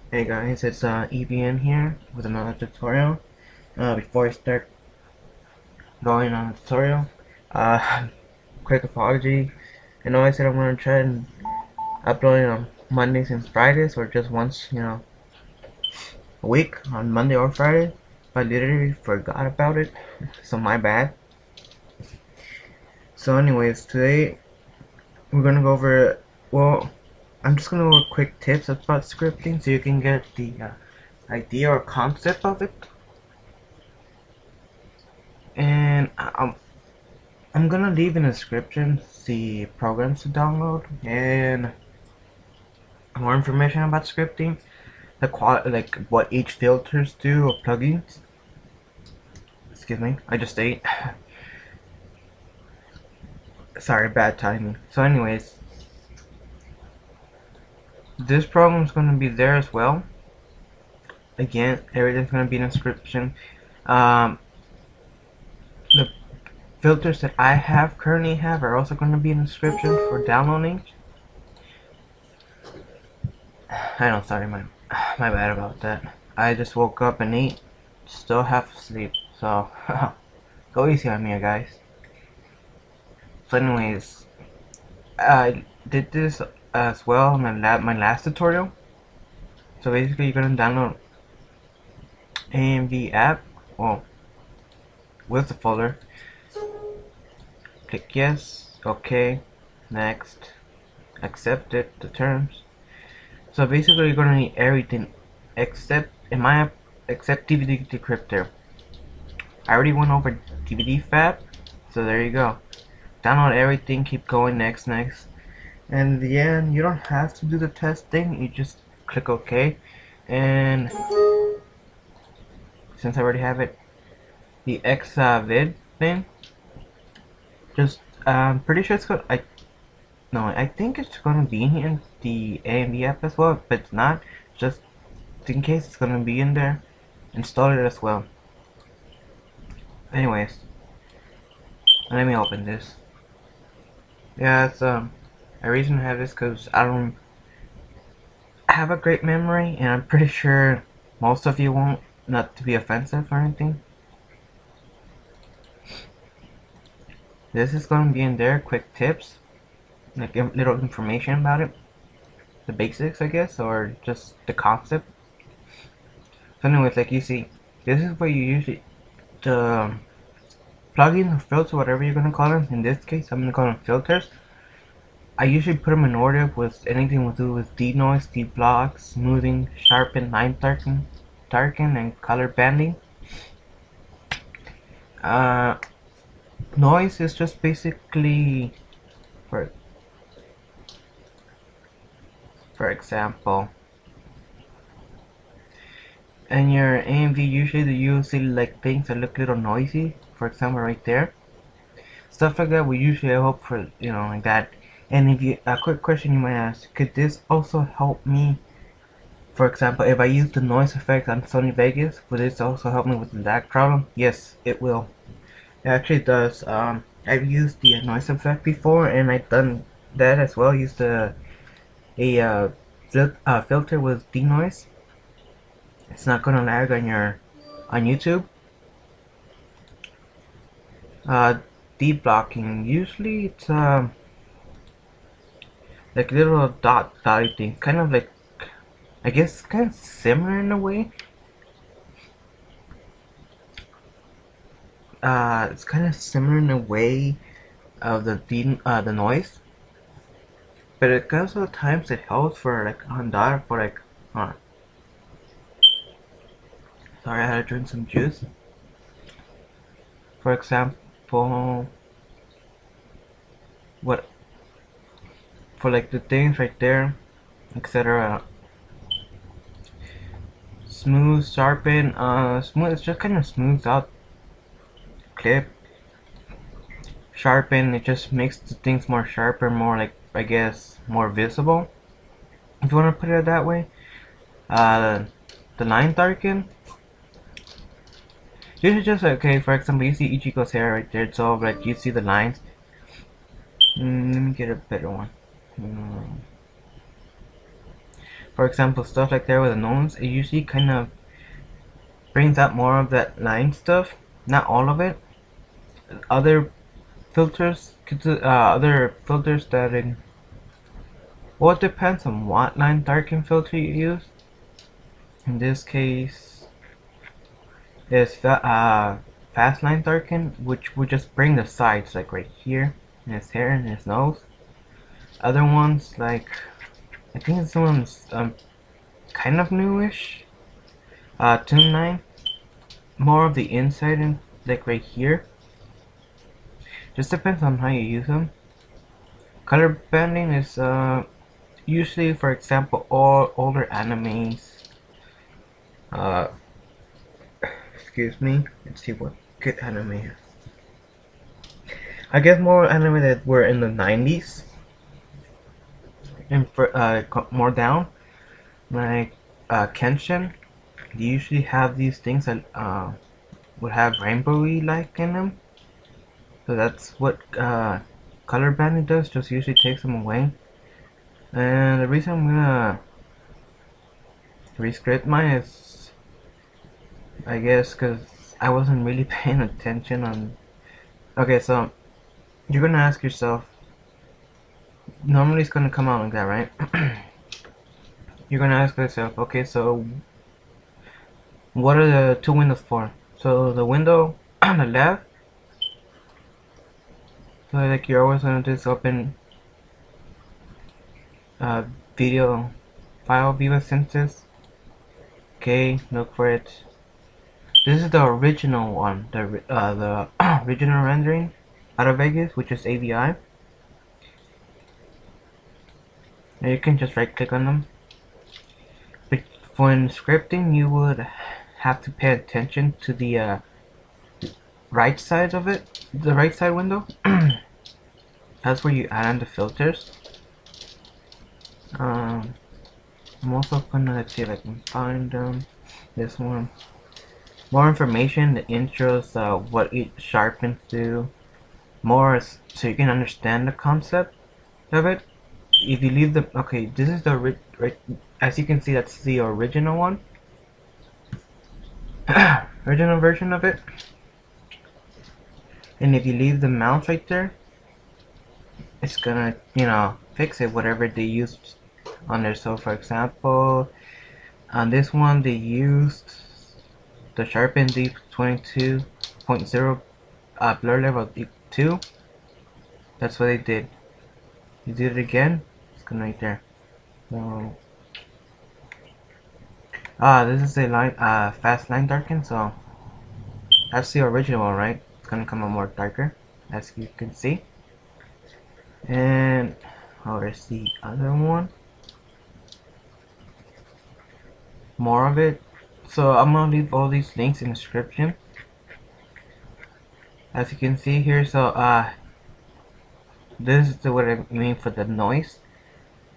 Hey guys, it's EBN here with another tutorial. Before I start going on the tutorial, quick apology. I know I said I'm gonna try and upload it on Mondays and Fridays, or just once, a week on Monday or Friday. But I literally forgot about it, so my bad. So, anyways, today we're gonna go over. Well, I'm just gonna go over quick tips about scripting, so you can get the idea or concept of it. And I'm gonna leave in the description the programs to download and more information about scripting, the like what each filters do or plugins. Excuse me, I just ate. Sorry, bad timing. So, anyways, this program is gonna be there as well. Again, everything's gonna be in the description. The filters that I currently have are also gonna be in the description for downloading. I know, sorry, my bad about that. I just woke up and ate, still half asleep, so go easy on me, guys. So, anyways, I did this as well in my last tutorial. So basically, you're gonna download AMV app, well, with the folder. Click yes, okay, next, accept it, the terms. So basically, you're gonna need everything except in my app, except DVD decryptor. I already went over DVD fab, so there you go. Download everything, keep going, next, and in the end, you don't have to do the testing, you just click OK. And since I already have it, the Xvid thing, just pretty sure it's gonna, I think it's gonna be in the AMV app as well, but it's not. Just in case, it's gonna be in there. Install it as well. Anyways, let me open this. Yeah, it's a reason to have this because I don't have a great memory, and I'm pretty sure most of you won't. Not to be offensive or anything. This is gonna be in there. Quick tips, like little information about it, the basics, I guess, or just the concept. So, anyways, like you see, this is where you usually the plugins or filters, whatever you're gonna call them. In this case, I'm gonna call them filters. I usually put them in order with anything to do with denoise, deblock, smoothing, sharpen, line darken, and color banding. Noise is just basically, for example, in your AMV, usually you see like things that look a little noisy. For example, right there, stuff like that. We usually hope for, like that. And if you, a quick question you might ask, could this also help me? For example, if I use the noise effect on Sony Vegas, will this also help me with the lag problem? Yes, it will. It actually does. I've used the noise effect before, and I've done that as well. Used a filter with denoise. It's not gonna lag on YouTube. Deep blocking. Usually it's like little dotty thing, kind of like, I guess, kind of similar in a way. It's kind of similar in a way of the noise, but it comes at times it helps for like on dot for like. Sorry, I had to drink some juice. For example, what for like the things right there, etc. Smooth, sharpen, smooth. It's just kind of smooths out. Clip, sharpen. It just makes the things more sharper, more like, I guess, more visible, if you want to put it that way. The line darken. Usually just okay. For example, you see Ichigo's hair right there, so like you see the lines. Let me get a better one. For example, stuff like there with the noise, it usually kind of brings out more of that line stuff. Not all of it. Other other filters that well, it depends on what line darken filter you use. In this case, is fast line darken, which would just bring the sides, like right here, in his hair and his nose. Other ones, like I think this one's kind of newish. Tune 9, more of the inside and like right here. Just depends on how you use them. Color banding is usually, for example, all older animes. Uh, excuse me. Let's see what good anime is. I guess more anime that were in the 90s and for more down, like Kenshin. They usually have these things that would have rainbowy like in them. So that's what color banding does. Just usually takes them away. And the reason I'm gonna rescript mine is, I guess, because I wasn't really paying attention on. Okay, so you're gonna ask yourself. Normally, it's gonna come out like that, right? You're gonna ask yourself, okay, so what are the two windows for? So the window on the left, so like you're always gonna just open uh, video file Viva Synthesis. Okay, look for it. This is the original one, the original rendering out of Vegas, which is AVI. And you can just right click on them. But when scripting, you would have to pay attention to the right side of it, the right side window. That's where you add in the filters. I'm also gonna, let's see if I can find this one. More information, the intros, what each sharpens do, more so you can understand the concept of it. If you leave the, okay, this is the as you can see, that's the original one, original version of it. And if you leave the mouse right there, it's gonna, fix it, whatever they used on there. So for example, on this one they used the sharpen D22.0 blur level 2. That's what they did. You did it again, it's gonna right there. So this is a line fast line darken, so that's the original one, right? It's gonna come out more darker, as you can see. And there's the other one, more of it. So I'm gonna leave all these links in the description, as you can see here. So this is what I mean for the noise.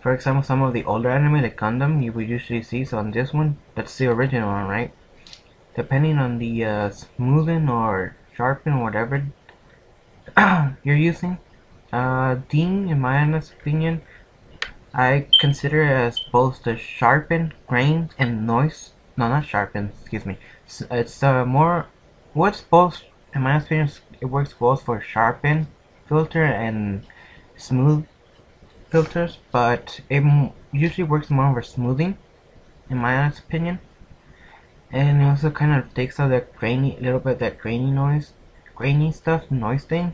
For example, some of the older anime like Gundam you would usually see. So on this one, that's the original one, right? Depending on the smoothing or sharpen or whatever you're using, Dean, in my honest opinion, I consider it as both the sharpen, grain, and noise. No, not sharpen. Excuse me. It's more. What's both? In my experience, it works both for sharpen filter and smooth filters, but it usually works more for smoothing, in my honest opinion. And it also kind of takes out that grainy, little bit that grainy noise, grainy stuff, noise thing.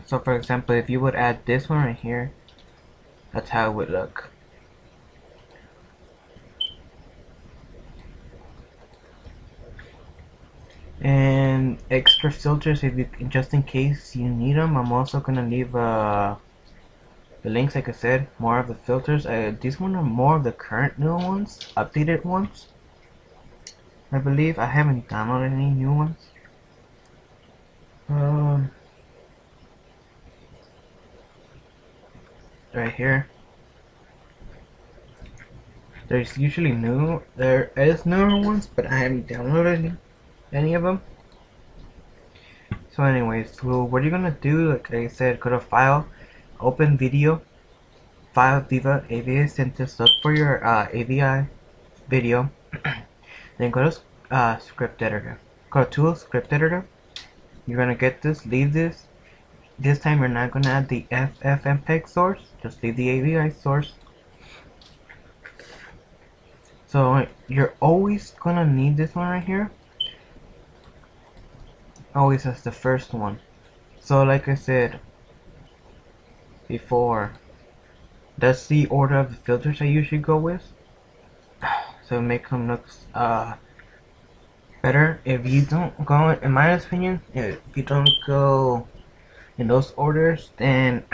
So for example, if you would add this one right here, that's how it would look. And extra filters, if you, just in case you need them, I'm also gonna leave the links, like I said, more of the filters. These ones are more of the current new ones, updated ones, I believe. I haven't downloaded any new ones. Right here. There's usually there is newer ones, but I haven't downloaded any of them. So anyways, so what you're gonna do, like I said, go to File, Open Video, file Viva AVI Synthesis, look for your AVI video, then go to script editor. Go to Tools, Script Editor. You're gonna get this, leave this. This time you're not gonna add the FFmpeg source, just leave the AVI source. So you're always gonna need this one right here. Always as the first one. So like I said before, that's the order of the filters I usually go with. So make them look better. If you don't go, in my opinion, if you don't go in those orders, then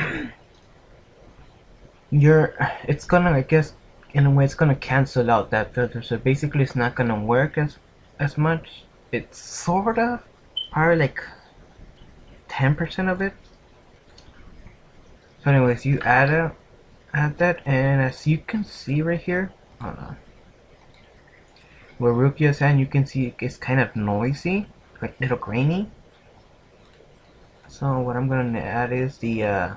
it's gonna, I guess, in a way, it's gonna cancel out that filter. So basically, it's not gonna work as much. It's sort of, probably like 10% of it. So anyways, you add that, and as you can see right here, where Rookie is at, you can see it's kind of noisy, like a little grainy. So what I'm gonna add is the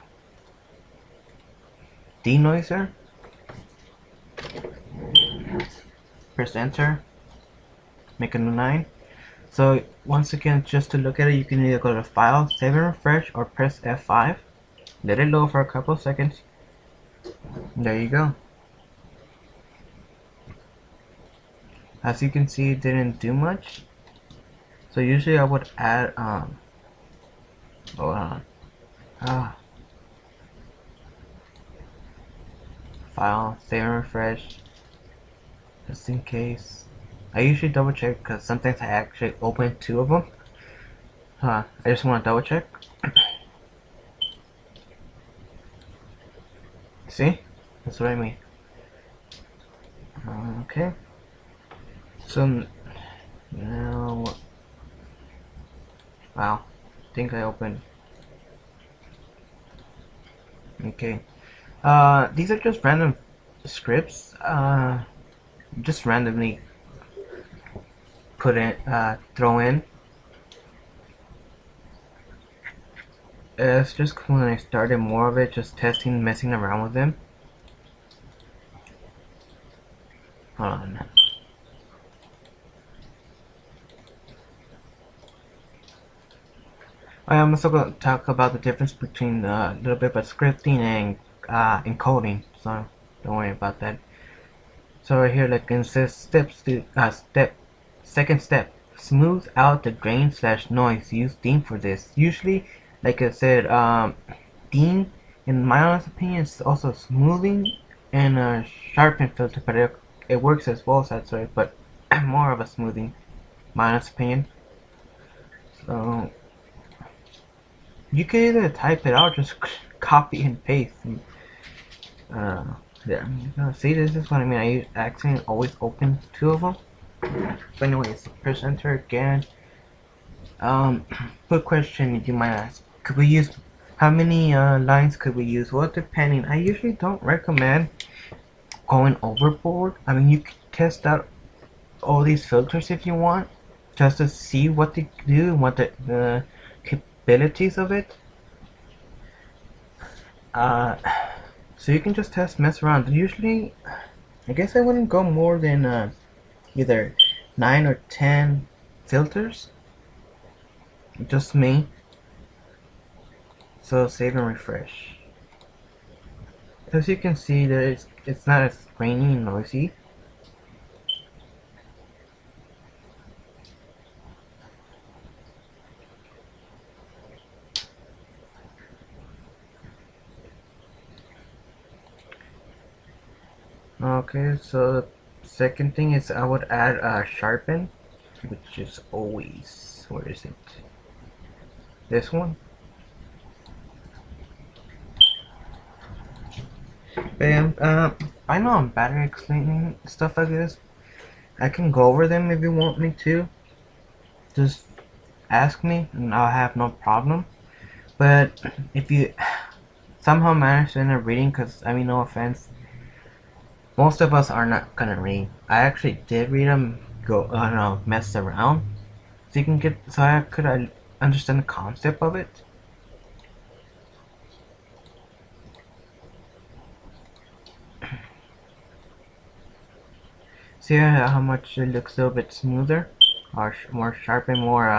denoiser. Press enter, make a new line. So once again, just to look at it, you can either go to File, Save and Refresh, or press F5. Let it load for a couple of seconds. There you go. As you can see, it didn't do much. So usually I would add hold on. File, Save and Refresh, just in case. I usually double check because sometimes I actually open two of them. I just want to double check. See? That's what I mean. Okay. So now, wow, I think I opened. Okay. These are just random scripts. Just randomly throw in. It's just when I started more of it, just testing, messing around with them. Hold on. I'm also going to talk about the difference between a little bit about scripting and encoding, so don't worry about that. So right here, like it says second step, smooth out the grain / noise. Use Dean for this. Usually, like I said, Dean, in my honest opinion, is also smoothing and a sharpen filter, but it works as well, so that's right. But more of a smoothing, my honest opinion. So you can either type it out, just copy and paste. And, there. See, this is what I mean. I accidentally always open two of them. But anyways, press enter again. Quick question you might ask: could we use? How many lines could we use? Well, depending. I usually don't recommend going overboard. I mean, you can test out all these filters if you want, just to see what they do and what the capabilities of it. So you can just mess around. Usually, I guess I wouldn't go more than either 9 or 10 filters. Just me. So save and refresh. As you can see, it's not as grainy and noisy. Okay, so the second thing is I would add sharpen, which is always, where is it? This one. And I know I'm bad at explaining stuff like this. I can go over them if you want me to. Just ask me and I'll have no problem. But if you somehow manage to end up reading, because I mean, no offense, most of us are not gonna read. I actually did read them, mess around, so you can get, so I could understand the concept of it. See how much it looks a little bit smoother, or more sharp and more